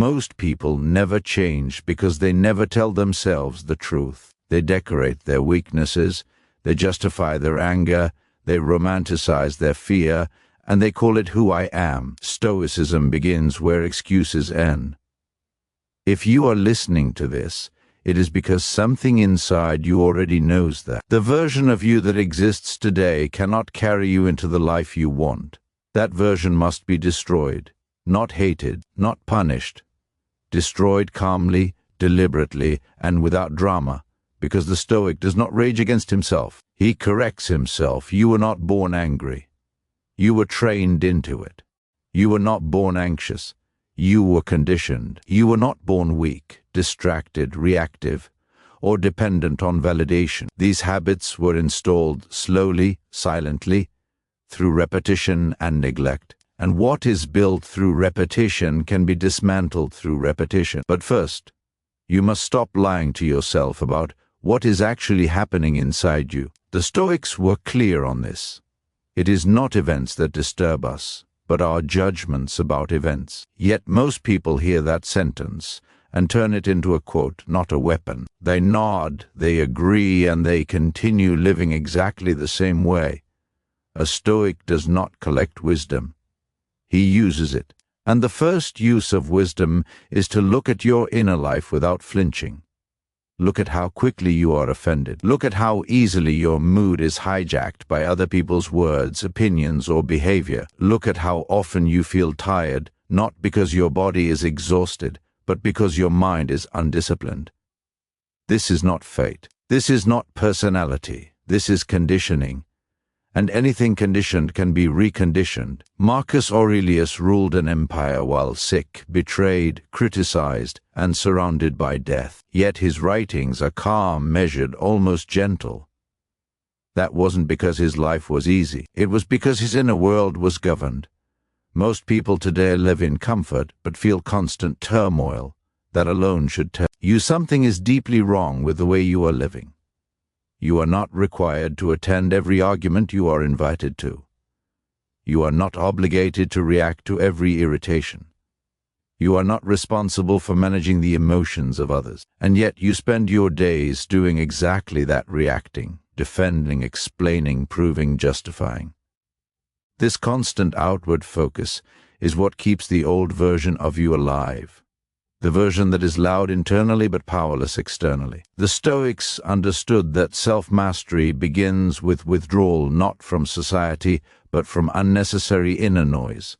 Most people never change because they never tell themselves the truth. They decorate their weaknesses, they justify their anger, they romanticize their fear, and they call it who I am. Stoicism begins where excuses end. If you are listening to this, it is because something inside you already knows that. The version of you that exists today cannot carry you into the life you want. That version must be destroyed, not hated, not punished. Destroyed calmly, deliberately, and without drama, because the Stoic does not rage against himself. He corrects himself. You were not born angry. You were trained into it. You were not born anxious. You were conditioned. You were not born weak, distracted, reactive, or dependent on validation. These habits were installed slowly, silently, through repetition and neglect. And what is built through repetition can be dismantled through repetition. But first, you must stop lying to yourself about what is actually happening inside you. The Stoics were clear on this. It is not events that disturb us, but our judgments about events. Yet most people hear that sentence and turn it into a quote, not a weapon. They nod, they agree, and they continue living exactly the same way. A Stoic does not collect wisdom. He uses it. And the first use of wisdom is to look at your inner life without flinching. Look at how quickly you are offended. Look at how easily your mood is hijacked by other people's words, opinions, or behavior. Look at how often you feel tired, not because your body is exhausted, but because your mind is undisciplined. This is not fate. This is not personality. This is conditioning. And anything conditioned can be reconditioned. Marcus Aurelius ruled an empire while sick, betrayed, criticized, and surrounded by death. Yet his writings are calm, measured, almost gentle. That wasn't because his life was easy. It was because his inner world was governed. Most people today live in comfort, but feel constant turmoil. That alone should tell you something is deeply wrong with the way you are living. You are not required to attend every argument you are invited to. You are not obligated to react to every irritation. You are not responsible for managing the emotions of others. And yet you spend your days doing exactly that, reacting, defending, explaining, proving, justifying. This constant outward focus is what keeps the old version of you alive. The version that is loud internally but powerless externally. The Stoics understood that self-mastery begins with withdrawal not from society, but from unnecessary inner noise.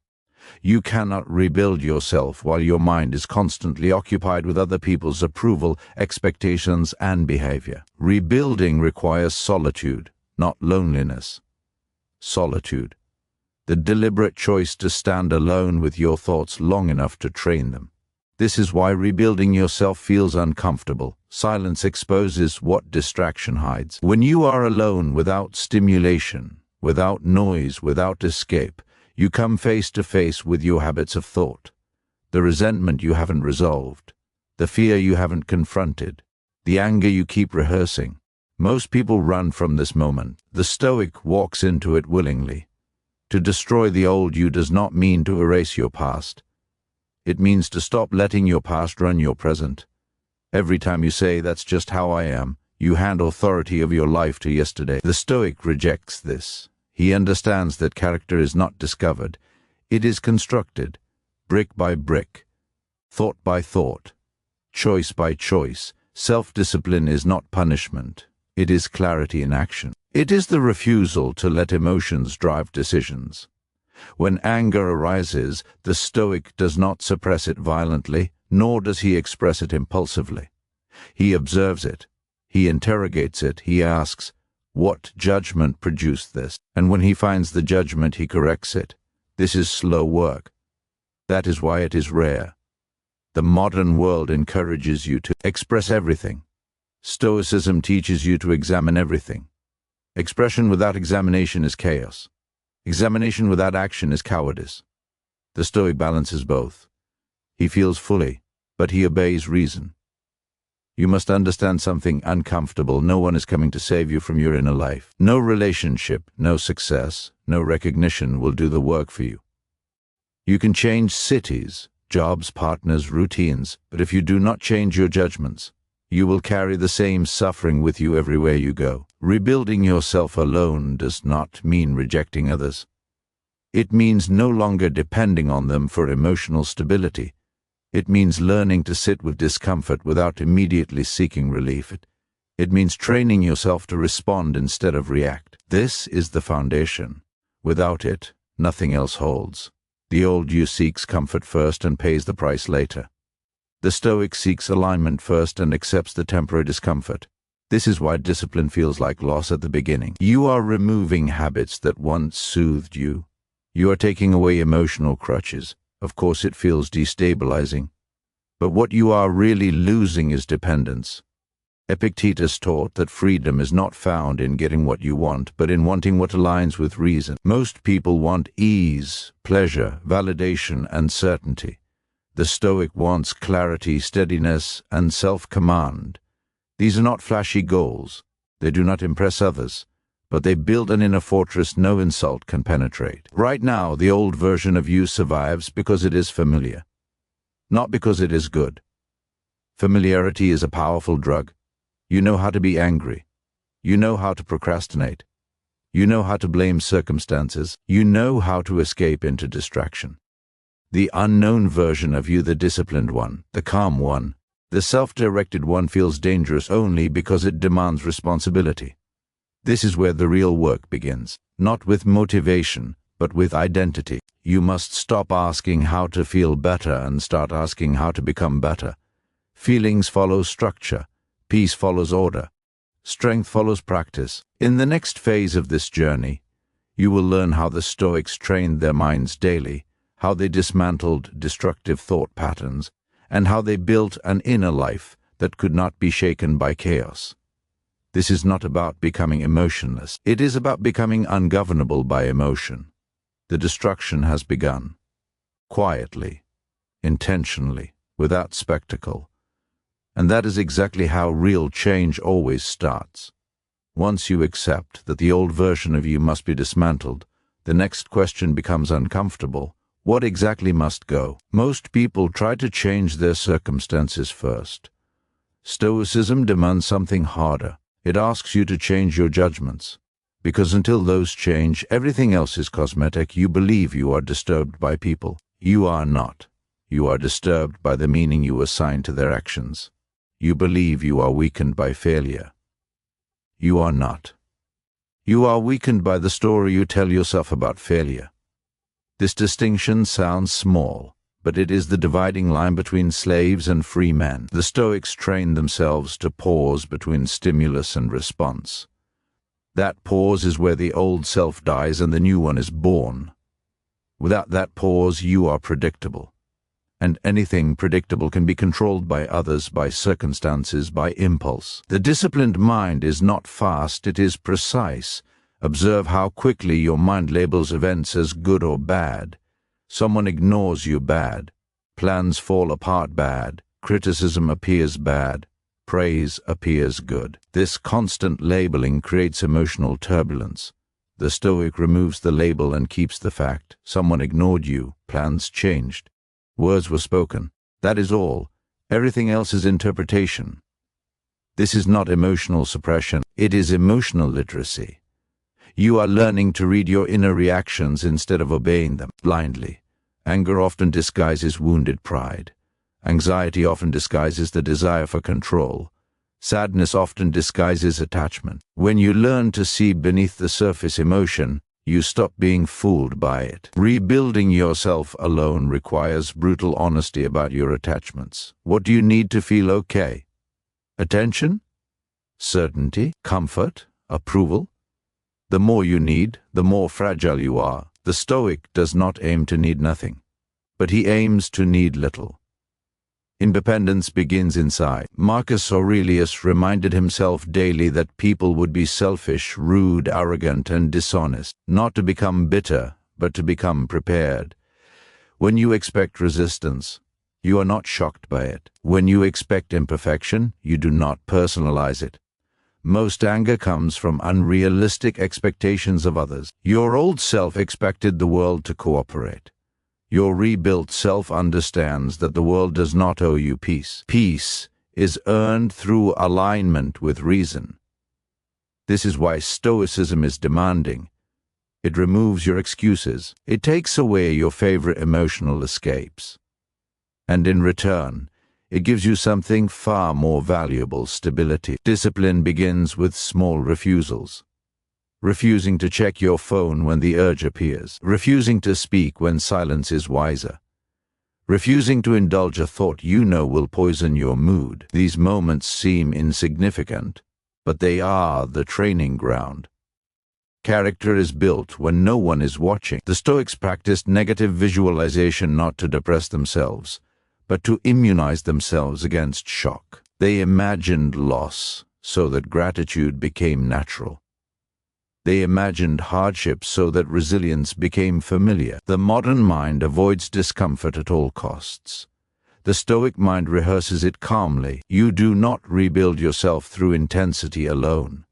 You cannot rebuild yourself while your mind is constantly occupied with other people's approval, expectations, and behavior. Rebuilding requires solitude, not loneliness. Solitude. The deliberate choice to stand alone with your thoughts long enough to train them. This is why rebuilding yourself feels uncomfortable. Silence exposes what distraction hides. When you are alone without stimulation, without noise, without escape, you come face to face with your habits of thought, the resentment you haven't resolved, the fear you haven't confronted, the anger you keep rehearsing. Most people run from this moment. The Stoic walks into it willingly. To destroy the old you does not mean to erase your past. It means to stop letting your past run your present. Every time you say, "That's just how I am," you hand authority of your life to yesterday. The Stoic rejects this. He understands that character is not discovered. It is constructed, brick by brick, thought by thought, choice by choice. Self-discipline is not punishment. It is clarity in action. It is the refusal to let emotions drive decisions. When anger arises, the Stoic does not suppress it violently, nor does he express it impulsively. He observes it. He interrogates it. He asks, "What judgment produced this?" And when he finds the judgment, he corrects it. This is slow work. That is why it is rare. The modern world encourages you to express everything. Stoicism teaches you to examine everything. Expression without examination is chaos. Examination without action is cowardice. The Stoic balances both. He feels fully, but he obeys reason. You must understand something uncomfortable. No one is coming to save you from your inner life. No relationship, no success, no recognition will do the work for you. You can change cities, jobs, partners, routines. But if you do not change your judgments, you will carry the same suffering with you everywhere you go. Rebuilding yourself alone does not mean rejecting others. It means no longer depending on them for emotional stability. It means learning to sit with discomfort without immediately seeking relief. It means training yourself to respond instead of react. This is the foundation. Without it, nothing else holds. The old you seeks comfort first and pays the price later. The Stoic seeks alignment first and accepts the temporary discomfort. This is why discipline feels like loss at the beginning. You are removing habits that once soothed you. You are taking away emotional crutches. Of course, it feels destabilizing. But what you are really losing is dependence. Epictetus taught that freedom is not found in getting what you want, but in wanting what aligns with reason. Most people want ease, pleasure, validation, and certainty. The Stoic wants clarity, steadiness, and self-command. These are not flashy goals. They do not impress others, but they build an inner fortress no insult can penetrate. Right now, the old version of you survives because it is familiar, not because it is good. Familiarity is a powerful drug. You know how to be angry. You know how to procrastinate. You know how to blame circumstances. You know how to escape into distraction. The unknown version of you, the disciplined one, the calm one, the self-directed one, feels dangerous only because it demands responsibility. This is where the real work begins, not with motivation, but with identity. You must stop asking how to feel better and start asking how to become better. Feelings follow structure. Peace follows order. Strength follows practice. In the next phase of this journey, you will learn how the Stoics trained their minds daily, how they dismantled destructive thought patterns, and how they built an inner life that could not be shaken by chaos. This is not about becoming emotionless. It is about becoming ungovernable by emotion. The destruction has begun. Quietly, intentionally, without spectacle. And that is exactly how real change always starts. Once you accept that the old version of you must be dismantled, the next question becomes uncomfortable. What exactly must go? Most people try to change their circumstances first. Stoicism demands something harder. It asks you to change your judgments. Because until those change, everything else is cosmetic. You believe you are disturbed by people. You are not. You are disturbed by the meaning you assign to their actions. You believe you are weakened by failure. You are not. You are weakened by the story you tell yourself about failure. This distinction sounds small, but it is the dividing line between slaves and free men. The Stoics trained themselves to pause between stimulus and response. That pause is where the old self dies and the new one is born. Without that pause, you are predictable. And anything predictable can be controlled by others, by circumstances, by impulse. The disciplined mind is not fast, it is precise. Observe how quickly your mind labels events as good or bad. Someone ignores you, bad. Plans fall apart, bad. Criticism appears bad. Praise appears good. This constant labeling creates emotional turbulence. The Stoic removes the label and keeps the fact. Someone ignored you. Plans changed. Words were spoken. That is all. Everything else is interpretation. This is not emotional suppression. It is emotional literacy. You are learning to read your inner reactions instead of obeying them blindly. Anger often disguises wounded pride. Anxiety often disguises the desire for control. Sadness often disguises attachment. When you learn to see beneath the surface emotion, you stop being fooled by it. Rebuilding yourself alone requires brutal honesty about your attachments. What do you need to feel okay? Attention? Certainty? Comfort? Approval? The more you need, the more fragile you are. The Stoic does not aim to need nothing, but he aims to need little. Independence begins inside. Marcus Aurelius reminded himself daily that people would be selfish, rude, arrogant, and dishonest, not to become bitter, but to become prepared. When you expect resistance, you are not shocked by it. When you expect imperfection, you do not personalize it. Most anger comes from unrealistic expectations of others. Your old self expected the world to cooperate. Your rebuilt self understands that the world does not owe you peace. Peace is earned through alignment with reason. This is why Stoicism is demanding. It removes your excuses. It takes away your favorite emotional escapes. And in return, it gives you something far more valuable: stability. Discipline begins with small refusals. Refusing to check your phone when the urge appears. Refusing to speak when silence is wiser. Refusing to indulge a thought you know will poison your mood. These moments seem insignificant, but they are the training ground. Character is built when no one is watching. The Stoics practiced negative visualization not to depress themselves, but to immunize themselves against shock. They imagined loss so that gratitude became natural. They imagined hardship so that resilience became familiar. The modern mind avoids discomfort at all costs. The Stoic mind rehearses it calmly. You do not rebuild yourself through intensity alone.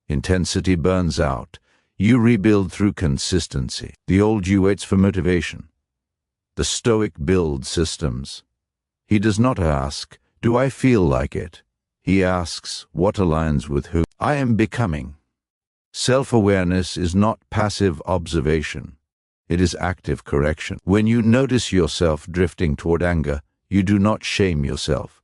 Intensity burns out. You rebuild through consistency. The old you waits for motivation. The Stoic builds systems. He does not ask, "Do I feel like it?" He asks, "What aligns with who I am becoming?" Self-awareness is not passive observation. It is active correction. When you notice yourself drifting toward anger, you do not shame yourself.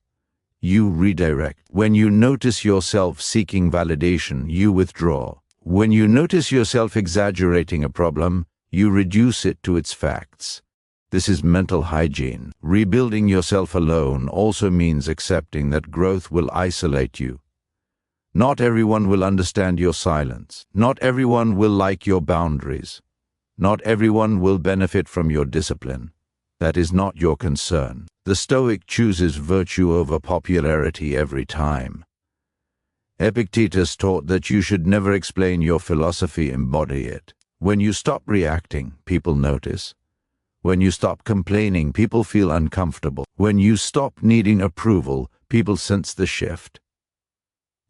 You redirect. When you notice yourself seeking validation, you withdraw. When you notice yourself exaggerating a problem, you reduce it to its facts. This is mental hygiene. Rebuilding yourself alone also means accepting that growth will isolate you. Not everyone will understand your silence. Not everyone will like your boundaries. Not everyone will benefit from your discipline. That is not your concern. The Stoic chooses virtue over popularity every time. Epictetus taught that you should never explain your philosophy, embody it. When you stop reacting, people notice. When you stop complaining, people feel uncomfortable. When you stop needing approval, people sense the shift.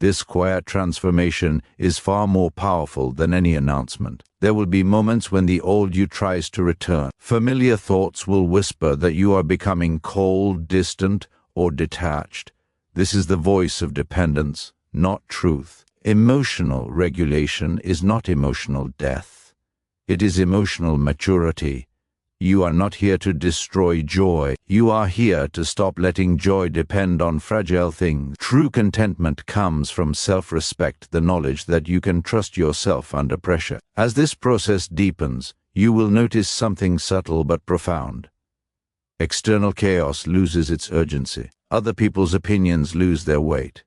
This quiet transformation is far more powerful than any announcement. There will be moments when the old you tries to return. Familiar thoughts will whisper that you are becoming cold, distant, or detached. This is the voice of dependence, not truth. Emotional regulation is not emotional death. It is emotional maturity. You are not here to destroy joy. You are here to stop letting joy depend on fragile things. True contentment comes from self-respect, the knowledge that you can trust yourself under pressure. As this process deepens, you will notice something subtle but profound. External chaos loses its urgency. Other people's opinions lose their weight.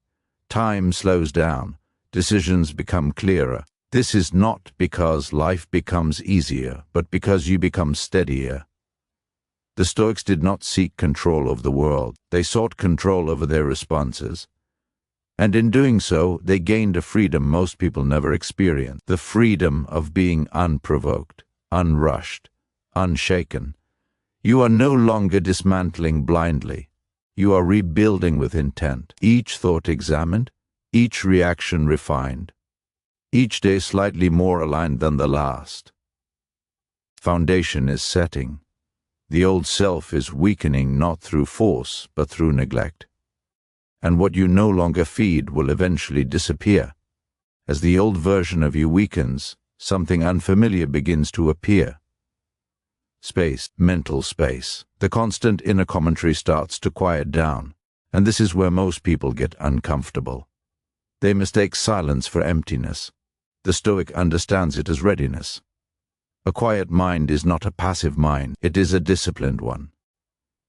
Time slows down. Decisions become clearer. This is not because life becomes easier, but because you become steadier. The Stoics did not seek control of the world. They sought control over their responses. And in doing so, they gained a freedom most people never experience. The freedom of being unprovoked, unrushed, unshaken. You are no longer dismantling blindly. You are rebuilding with intent. Each thought examined, each reaction refined. Each day slightly more aligned than the last. Foundation is setting. The old self is weakening not through force, but through neglect. And what you no longer feed will eventually disappear. As the old version of you weakens, something unfamiliar begins to appear. Space, mental space. The constant inner commentary starts to quiet down, and this is where most people get uncomfortable. They mistake silence for emptiness. The Stoic understands it as readiness. A quiet mind is not a passive mind, it is a disciplined one.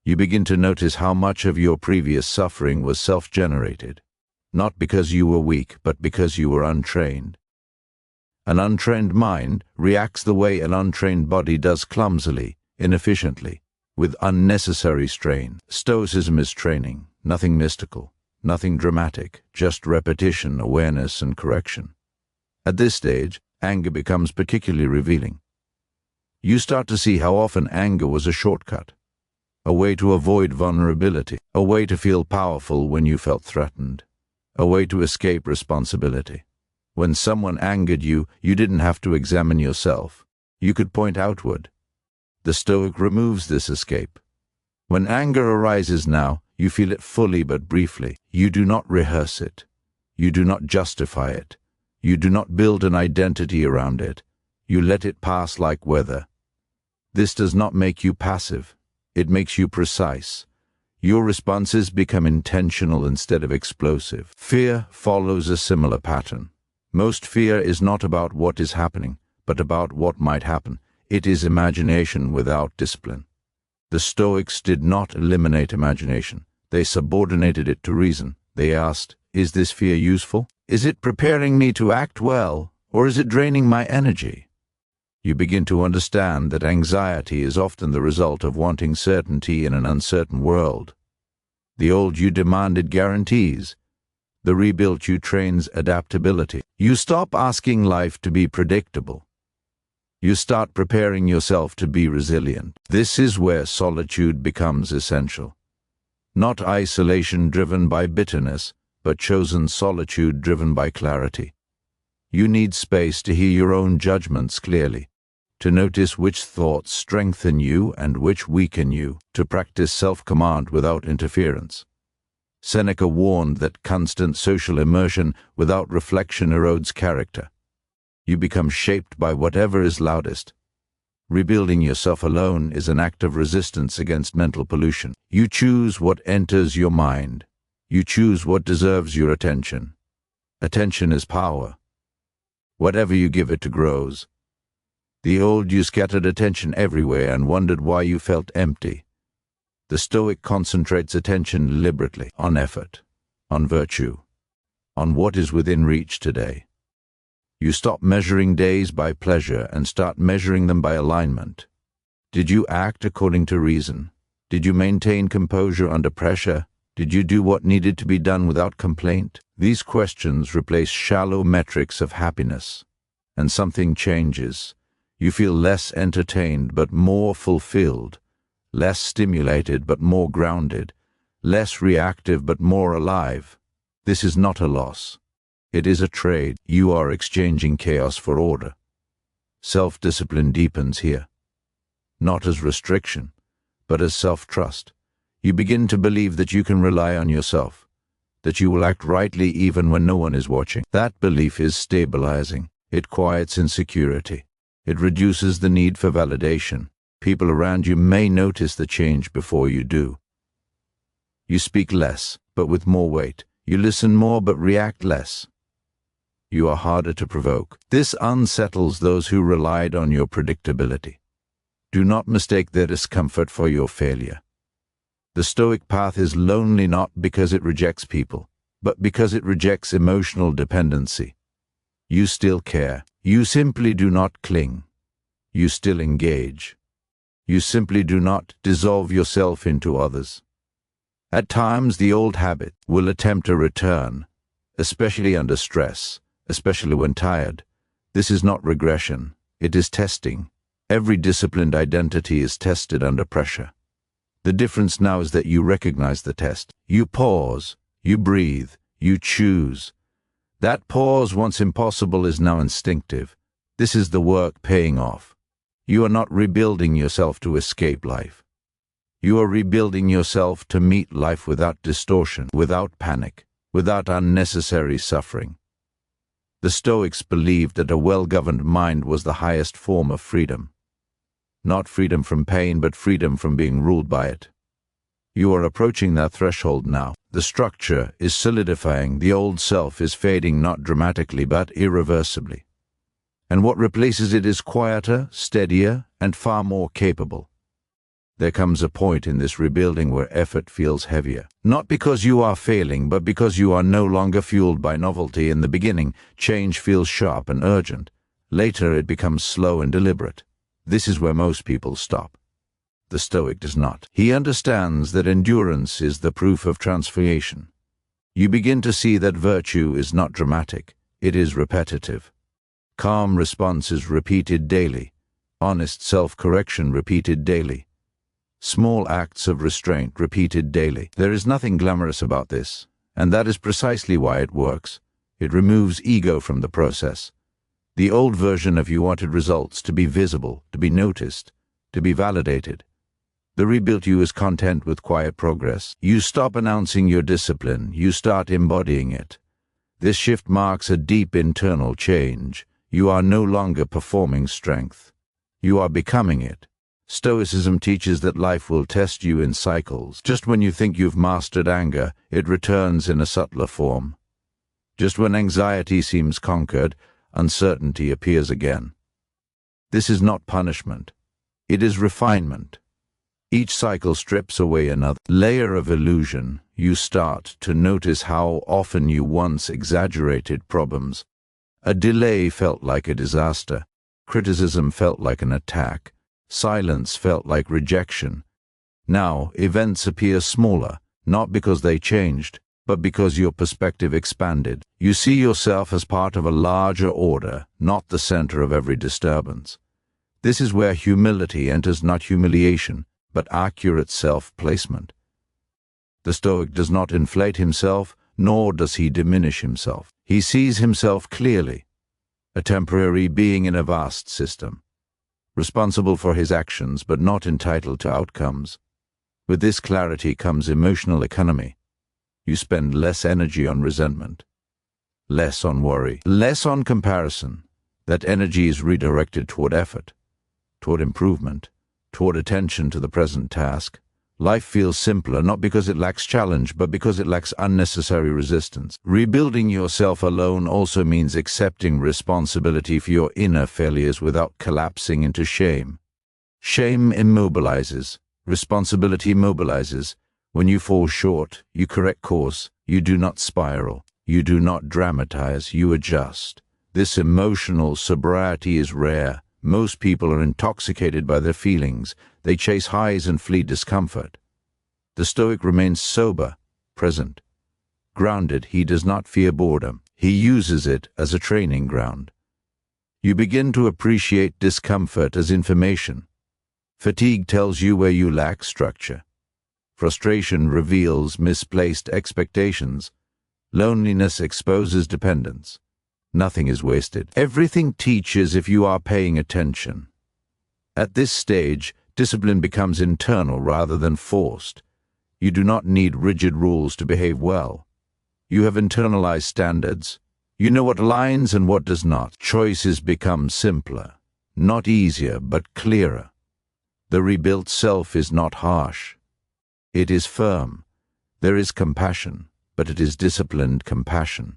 You begin to notice how much of your previous suffering was self-generated, not because you were weak, but because you were untrained. An untrained mind reacts the way an untrained body does, clumsily, inefficiently, with unnecessary strain. Stoicism is training, nothing mystical, nothing dramatic, just repetition, awareness, and correction. At this stage, anger becomes particularly revealing. You start to see how often anger was a shortcut, a way to avoid vulnerability, a way to feel powerful when you felt threatened, a way to escape responsibility. When someone angered you, you didn't have to examine yourself. You could point outward. The Stoic removes this escape. When anger arises now, you feel it fully but briefly. You do not rehearse it. You do not justify it. You do not build an identity around it. You let it pass like weather. This does not make you passive. It makes you precise. Your responses become intentional instead of explosive. Fear follows a similar pattern. Most fear is not about what is happening, but about what might happen. It is imagination without discipline. The Stoics did not eliminate imagination. They subordinated it to reason. They asked, is this fear useful? Is it preparing me to act well, or is it draining my energy? You begin to understand that anxiety is often the result of wanting certainty in an uncertain world. The old you demanded guarantees. The rebuilt you trains adaptability. You stop asking life to be predictable. You start preparing yourself to be resilient. This is where solitude becomes essential. Not isolation driven by bitterness, but chosen solitude driven by clarity. You need space to hear your own judgments clearly, to notice which thoughts strengthen you and which weaken you, to practice self-command without interference. Seneca warned that constant social immersion without reflection erodes character. You become shaped by whatever is loudest. Rebuilding yourself alone is an act of resistance against mental pollution. You choose what enters your mind. You choose what deserves your attention. Attention is power. Whatever you give it to grows. The old you scattered attention everywhere and wondered why you felt empty. The Stoic concentrates attention deliberately on effort, on virtue, on what is within reach today. You stop measuring days by pleasure and start measuring them by alignment. Did you act according to reason? Did you maintain composure under pressure? Did you do what needed to be done without complaint? These questions replace shallow metrics of happiness, and something changes. You feel less entertained but more fulfilled, less stimulated but more grounded, less reactive but more alive. This is not a loss. It is a trade. You are exchanging chaos for order. Self-discipline deepens here, not as restriction, but as self-trust. You begin to believe that you can rely on yourself, that you will act rightly even when no one is watching. That belief is stabilizing. It quiets insecurity. It reduces the need for validation. People around you may notice the change before you do. You speak less, but with more weight. You listen more, but react less. You are harder to provoke. This unsettles those who relied on your predictability. Do not mistake their discomfort for your failure. The Stoic path is lonely not because it rejects people, but because it rejects emotional dependency. You still care. You simply do not cling. You still engage. You simply do not dissolve yourself into others. At times, the old habit will attempt a return, especially under stress, especially when tired. This is not regression. It is testing. Every disciplined identity is tested under pressure. The difference now is that you recognize the test. You pause. You breathe. You choose. That pause, once impossible, is now instinctive. This is the work paying off. You are not rebuilding yourself to escape life. You are rebuilding yourself to meet life without distortion, without panic, without unnecessary suffering. The Stoics believed that a well-governed mind was the highest form of freedom. Not freedom from pain, but freedom from being ruled by it. You are approaching that threshold now. The structure is solidifying. The old self is fading not dramatically, but irreversibly. And what replaces it is quieter, steadier, and far more capable. There comes a point in this rebuilding where effort feels heavier. Not because you are failing, but because you are no longer fueled by novelty. In the beginning, change feels sharp and urgent. Later, it becomes slow and deliberate. This is where most people stop. The Stoic does not. He understands that endurance is the proof of transformation. You begin to see that virtue is not dramatic. It is repetitive. Calm response is repeated daily. Honest self-correction repeated daily. Small acts of restraint repeated daily. There is nothing glamorous about this, and that is precisely why it works. It removes ego from the process. The old version of you wanted results to be visible, to be noticed. to be validated. The rebuilt you is content with quiet progress. You stop announcing your discipline, you start embodying it. This shift marks a deep internal change. You are no longer performing strength. You are becoming it. Stoicism teaches that life will test you in cycles. Just when you think you've mastered anger, it returns in a subtler form. Just when anxiety seems conquered, uncertainty appears again. This is not punishment. It is refinement. Each cycle strips away another layer of illusion. You start to notice how often you once exaggerated problems. A delay felt like a disaster. Criticism felt like an attack. Silence felt like rejection. Now, events appear smaller, not because they changed, but because your perspective expanded. You see yourself as part of a larger order, not the center of every disturbance. This is where humility enters, not humiliation, but accurate self-placement. The Stoic does not inflate himself, nor does he diminish himself. He sees himself clearly, a temporary being in a vast system, responsible for his actions but not entitled to outcomes. With this clarity comes emotional economy. You spend less energy on resentment, less on worry, less on comparison. That energy is redirected toward effort, toward improvement, toward attention to the present task. Life feels simpler, not because it lacks challenge, but because it lacks unnecessary resistance. Rebuilding yourself alone also means accepting responsibility for your inner failures without collapsing into shame. Shame immobilizes. Responsibility mobilizes. When you fall short, you correct course. You do not spiral. You do not dramatize. You adjust. This emotional sobriety is rare. Most people are intoxicated by their feelings. They chase highs and flee discomfort. The Stoic remains sober, present. Grounded, he does not fear boredom. He uses it as a training ground. You begin to appreciate discomfort as information. Fatigue tells you where you lack structure. Frustration reveals misplaced expectations. Loneliness exposes dependence. Nothing is wasted. Everything teaches if you are paying attention. At this stage, discipline becomes internal rather than forced. You do not need rigid rules to behave well. You have internalized standards. You know what aligns and what does not. Choices become simpler, not easier, but clearer. The rebuilt self is not harsh. It is firm. There is compassion, but it is disciplined compassion.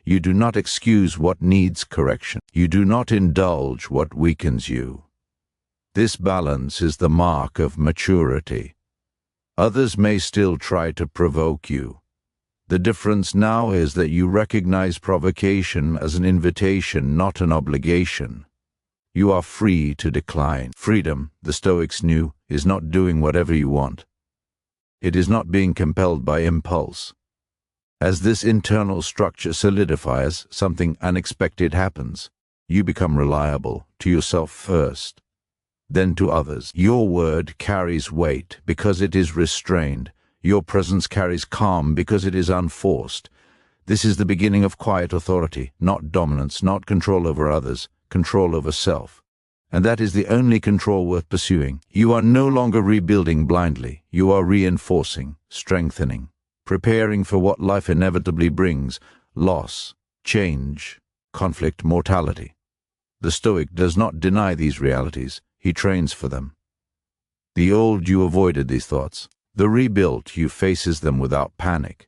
You do not excuse what needs correction. You do not indulge what weakens you. This balance is the mark of maturity. Others may still try to provoke you. The difference now is that you recognize provocation as an invitation, not an obligation. You are free to decline. Freedom, the Stoics knew, is not doing whatever you want. It is not being compelled by impulse. As this internal structure solidifies, something unexpected happens. You become reliable, to yourself first, then to others. Your word carries weight because it is restrained. Your presence carries calm because it is unforced. This is the beginning of quiet authority, not dominance, not control over others, control over self. And that is the only control worth pursuing. You are no longer rebuilding blindly. You are reinforcing, strengthening, preparing for what life inevitably brings: loss, change, conflict, mortality. The Stoic does not deny these realities. He trains for them. The old you avoided these thoughts. The rebuilt you faces them without panic.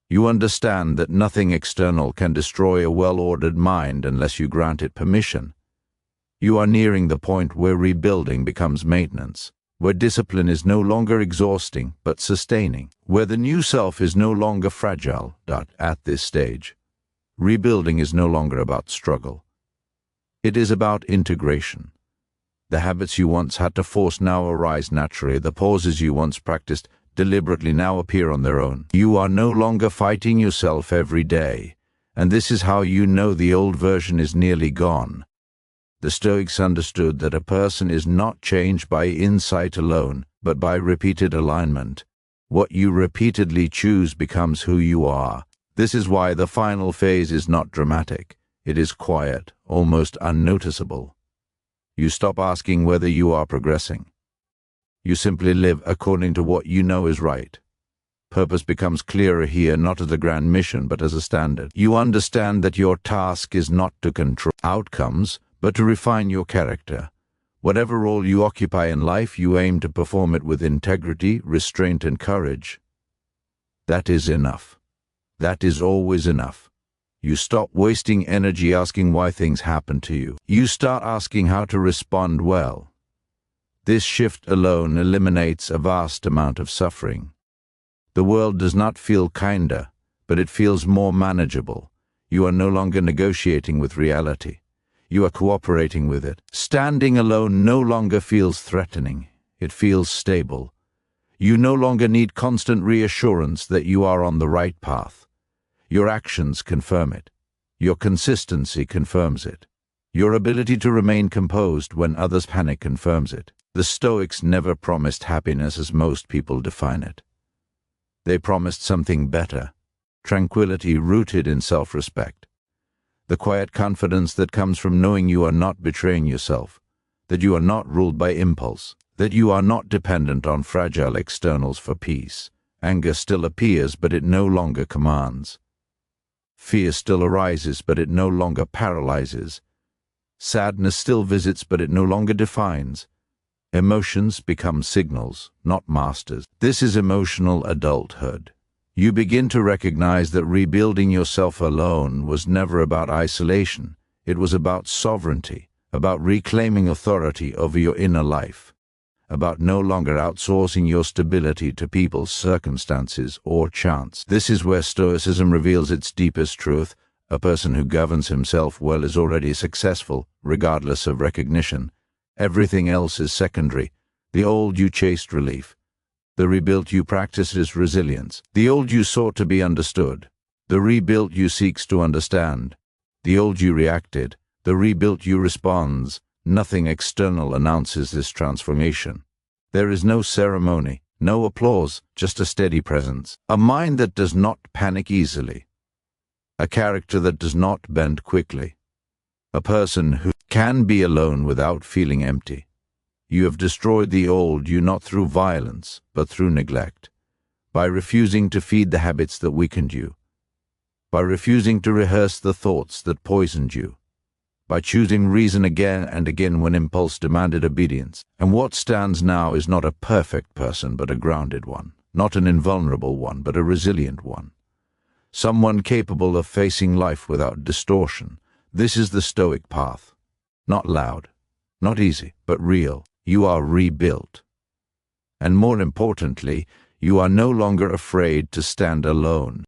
You understand that nothing external can destroy a well-ordered mind unless you grant it permission. You are nearing the point where rebuilding becomes maintenance, where discipline is no longer exhausting but sustaining, where the new self is no longer fragile. At this stage, rebuilding is no longer about struggle. It is about integration. The habits you once had to force now arise naturally. The pauses you once practiced deliberately now appear on their own. You are no longer fighting yourself every day, and this is how you know the old version is nearly gone. The Stoics understood that a person is not changed by insight alone, but by repeated alignment. What you repeatedly choose becomes who you are. This is why the final phase is not dramatic. It is quiet, almost unnoticeable. You stop asking whether you are progressing. You simply live according to what you know is right. Purpose becomes clearer here, not as a grand mission, but as a standard. You understand that your task is not to control outcomes, but to refine your character. Whatever role you occupy in life, you aim to perform it with integrity, restraint, and courage. That is enough. That is always enough. You stop wasting energy asking why things happen to you. You start asking how to respond well. This shift alone eliminates a vast amount of suffering. The world does not feel kinder, but it feels more manageable. You are no longer negotiating with reality. You are cooperating with it. Standing alone no longer feels threatening. It feels stable. You no longer need constant reassurance that you are on the right path. Your actions confirm it. Your consistency confirms it. Your ability to remain composed when others panic confirms it. The Stoics never promised happiness as most people define it. They promised something better, tranquility rooted in self-respect. The quiet confidence that comes from knowing you are not betraying yourself, that you are not ruled by impulse, that you are not dependent on fragile externals for peace. Anger still appears, but it no longer commands. Fear still arises, but it no longer paralyzes. Sadness still visits, but it no longer defines. Emotions become signals, not masters. This is emotional adulthood. You begin to recognize that rebuilding yourself alone was never about isolation. It was about sovereignty, about reclaiming authority over your inner life, about no longer outsourcing your stability to people, circumstances, or chance. This is where Stoicism reveals its deepest truth. A person who governs himself well is already successful, regardless of recognition. Everything else is secondary. The old you chased relief. The rebuilt you practiced is resilience. The old you sought to be understood. The rebuilt you seeks to understand. The old you reacted. The rebuilt you responds. Nothing external announces this transformation. There is no ceremony, no applause, just a steady presence. A mind that does not panic easily. A character that does not bend quickly. A person who can be alone without feeling empty. You have destroyed the old you not through violence, but through neglect, by refusing to feed the habits that weakened you, by refusing to rehearse the thoughts that poisoned you, by choosing reason again and again when impulse demanded obedience. And what stands now is not a perfect person, but a grounded one, not an invulnerable one, but a resilient one, someone capable of facing life without distortion. This is the Stoic path. Not loud, not easy, but real. You are rebuilt. And more importantly, you are no longer afraid to stand alone.